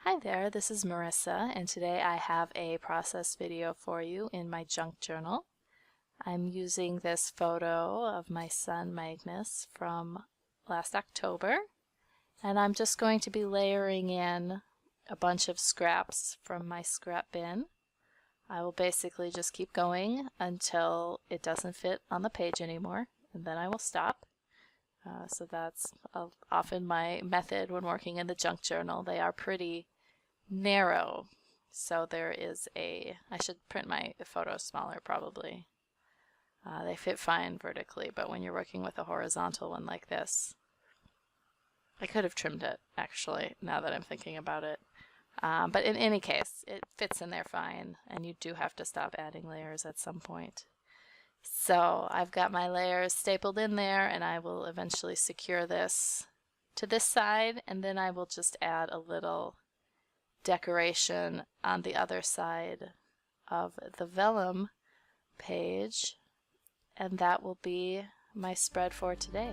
Hi there, this is Marissa, and today I have a process video for you in my junk journal. I'm using this photo of my son Magnus from last October, and I'm just going to be layering in a bunch of scraps from my scrap bin. I will basically just keep going until it doesn't fit on the page anymore, and then I will stop. So that's often my method when working in the junk journal. They are pretty narrow, so there is I should print my photos smaller probably. They fit fine vertically, but when you're working with a horizontal one like this, I could have trimmed it actually, now that I'm thinking about it. But in any case, it fits in there fine, and you do have to stop adding layers at some point. So I've got my layers stapled in there, and I will eventually secure this to this side, and then I will just add a little decoration on the other side of the vellum page, and that will be my spread for today.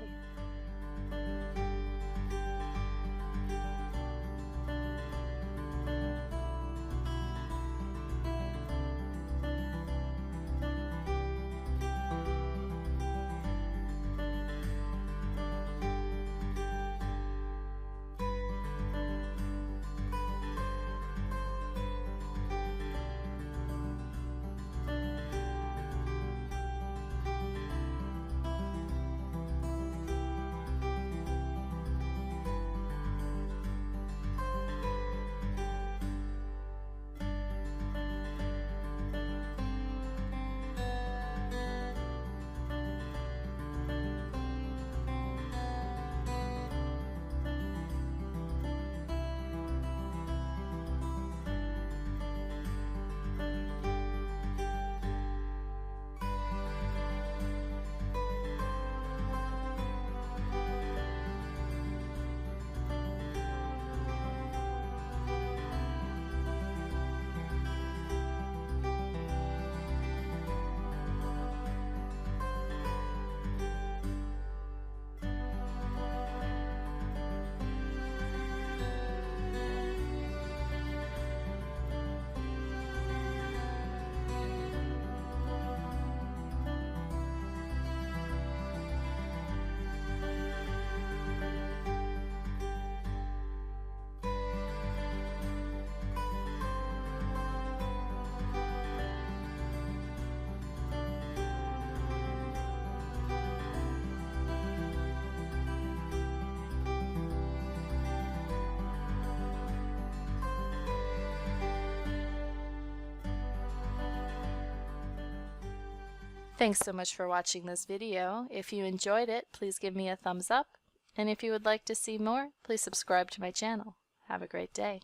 Thanks so much for watching this video. If you enjoyed it, please give me a thumbs up, and if you would like to see more, please subscribe to my channel. Have a great day.